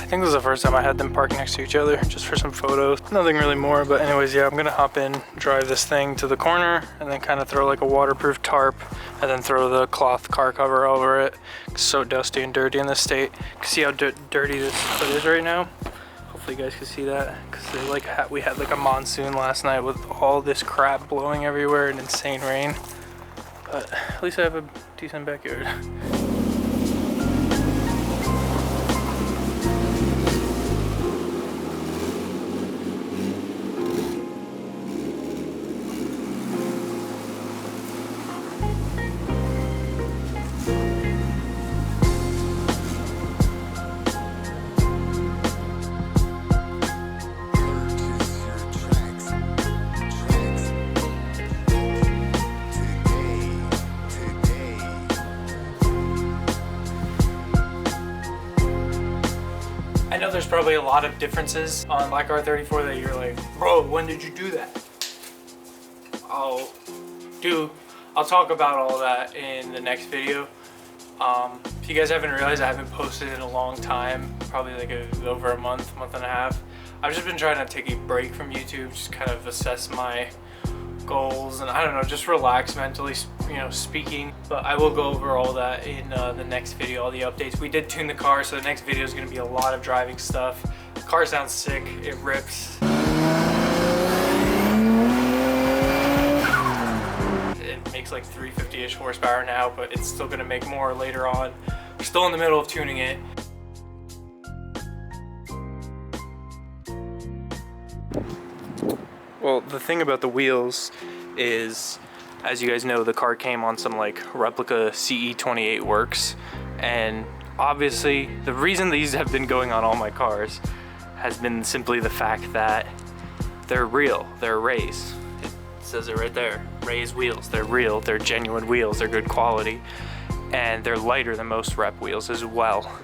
think this is the first time I had them parked next to each other, just for some photos. Nothing really more, but anyways, yeah, I'm gonna hop in, drive this thing to the corner, and then kind of throw like a waterproof tarp, and then throw the cloth car cover over it. It's so dusty and dirty in this state. You can see how dirty this hood is right now. Hopefully you guys can see that, because like we had like a monsoon last night with all this crap blowing everywhere and insane rain. But at least I have a decent backyard. I know there's probably a lot of differences on like R34 that you're like, bro, when did you do that? I'll talk about all that in the next video. If you guys haven't realized, I haven't posted in a long time, probably like over a month and a half. I've just been trying to take a break from YouTube, just kind of assess my goals and I don't know, just relax mentally, you know, speaking. But I will go over all that in the next video, all the updates. We did tune the car, so the next video is going to be a lot of driving stuff. The car sounds sick, it rips. It makes like 350-ish horsepower now, but it's still going to make more later on. We're still in the middle of tuning it. Well, the thing about the wheels is, as you guys know, the car came on some like replica CE28 works, and obviously the reason these have been going on all my cars has been simply the fact that they're real, they're Rays. It says it right there, Rays wheels. They're real, they're genuine wheels, they're good quality, and they're lighter than most rep wheels as well.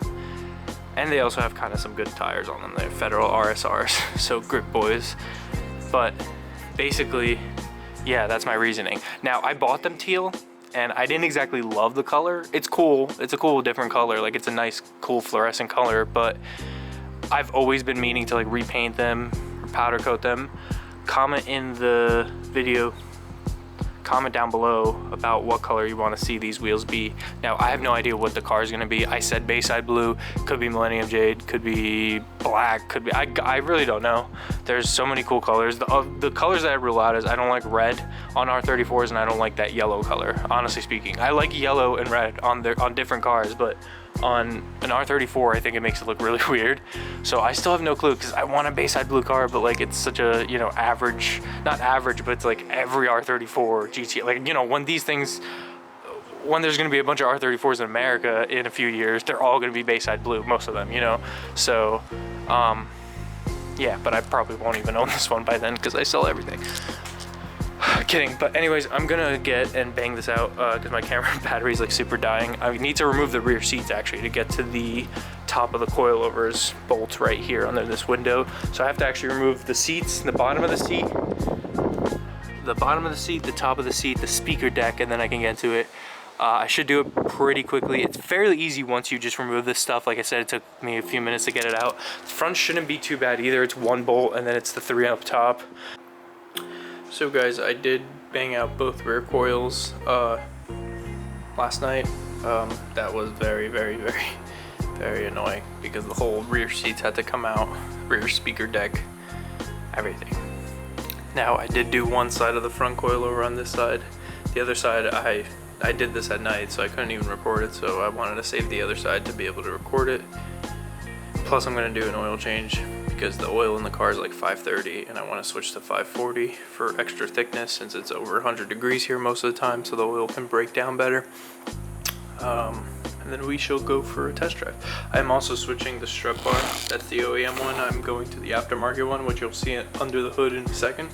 And they also have kind of some good tires on them. They're Federal RSRs, so grip boys. But basically, yeah, that's my reasoning. Now, I bought them teal, and I didn't exactly love the color. It's cool. It's a cool, different color. Like, it's a nice, cool, fluorescent color, but I've always been meaning to, like, repaint them or powder coat them. Comment in the video, comment down below about what color you want to see these wheels be. Now, I have no idea what the car is going to be. I said Bayside Blue, could be Millennium Jade, could be black, could be, I really don't know. There's so many cool colors. The colors that I rule out is I don't like red on R34s, and I don't like that yellow color, honestly speaking. I like yellow and red on different cars, but on an R34, I think it makes it look really weird. So I still have no clue, because I want a Bayside Blue car, but like it's such a, you know, average, not average, but it's like every R34 GT, like, you know, when these things, when there's going to be a bunch of R34s in America in a few years, they're all going to be Bayside Blue, most of them, you know. So yeah, but I probably won't even own this one by then, because I sell everything. Kidding, but anyways, I'm gonna get and bang this out because my camera battery is like super dying. I need to remove the rear seats actually to get to the top of the coilovers bolt right here under this window. So I have to actually remove the seats, the bottom of the seat, the top of the seat, the speaker deck, and then I can get to it. I should do it pretty quickly. It's fairly easy once you just remove this stuff. Like I said, it took me a few minutes to get it out. The front shouldn't be too bad either. It's one bolt and then it's the 3 up top. So guys, I did bang out both rear coils last night. That was very annoying because the whole rear seats had to come out, rear speaker deck, everything. Now I did do one side of the front coilover on this side. The other side, I did this at night, so I couldn't even record it, so I wanted to save the other side to be able to record it. Plus I'm gonna do an oil change because the oil in the car is like 530 and I want to switch to 540 for extra thickness since it's over 100 degrees here most of the time, so the oil can break down better. And then we shall go for a test drive. I'm also switching the strut bar. That's the OEM one. I'm going to the aftermarket one, which you'll see under the hood in a second.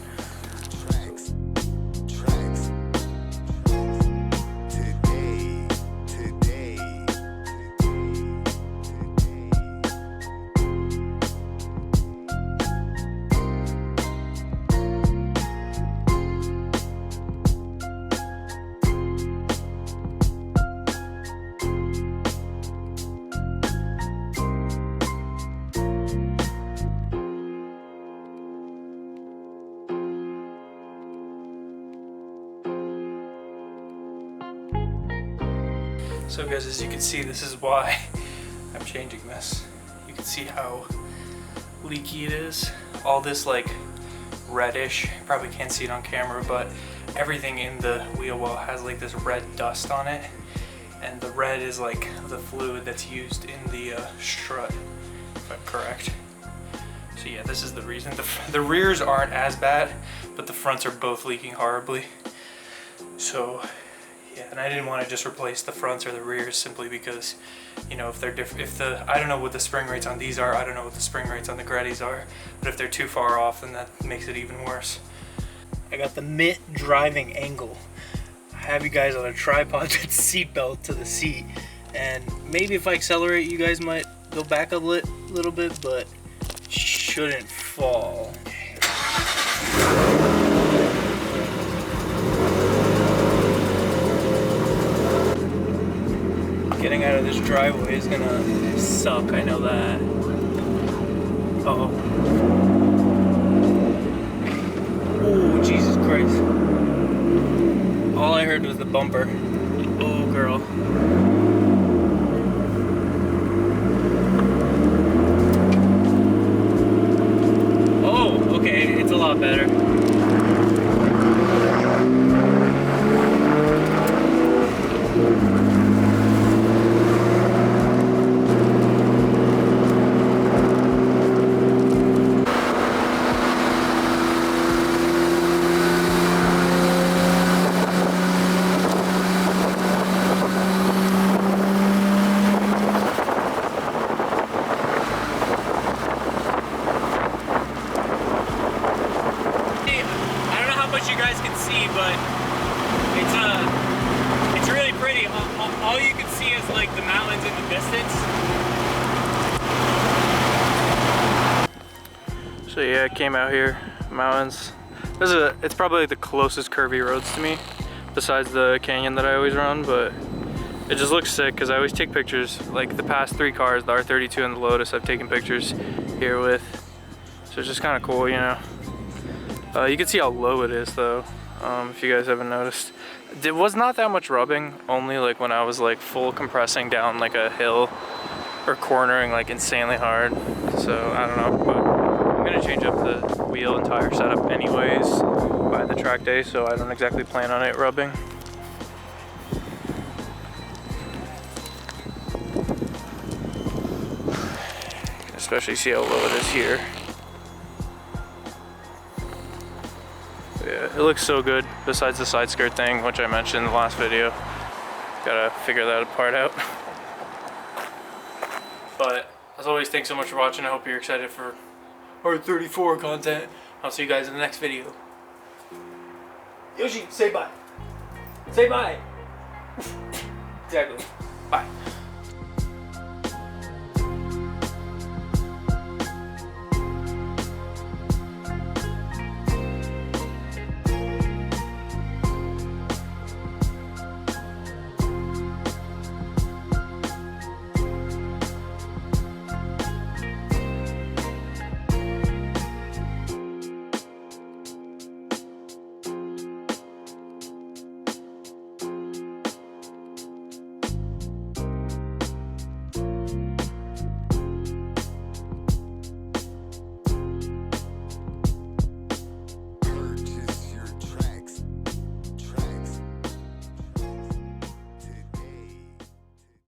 So guys, as you can see, this is why I'm changing this. You can see how leaky it is. All this like reddish, probably can't see it on camera, but everything in the wheel well has like this red dust on it. And the red is like the fluid that's used in the strut, if I'm correct. So yeah, this is the reason. The rears aren't as bad, but the fronts are both leaking horribly. So yeah, and I didn't want to just replace the fronts or the rears simply because, you know, if they're different, I don't know what the spring rates on these are, I don't know what the spring rates on the Grettis are, but if they're too far off, then that makes it even worse. I got the mid driving angle. I have you guys on a tripod with seatbelt to the seat, and maybe if I accelerate, you guys might go back a little bit, but shouldn't fall. Getting out of this driveway is gonna suck, I know that. Uh-oh. Oh, Jesus Christ. All I heard was the bumper. Oh, girl. Oh, okay, it's a lot better. You guys can see, but it's really pretty. All you can see is like the mountains in the distance. So yeah, I came out here, mountains. It's probably the closest curvy roads to me, besides the canyon that I always run, but it just looks sick because I always take pictures. Like the past 3 cars, the R32 and the Lotus, I've taken pictures here with. So it's just kind of cool, you know. You can see how low it is though, if you guys haven't noticed. There was not that much rubbing, only like when I was like full compressing down like a hill or cornering like insanely hard. So I don't know, but I'm gonna change up the wheel and tire setup anyways by the track day, so I don't exactly plan on it rubbing. Especially see how low it is here. Yeah, it looks so good, besides the side skirt thing, which I mentioned in the last video. Gotta figure that part out. But, as always, thanks so much for watching. I hope you're excited for R34 content. I'll see you guys in the next video. Yoshi, say bye. Say bye. Exactly. Bye.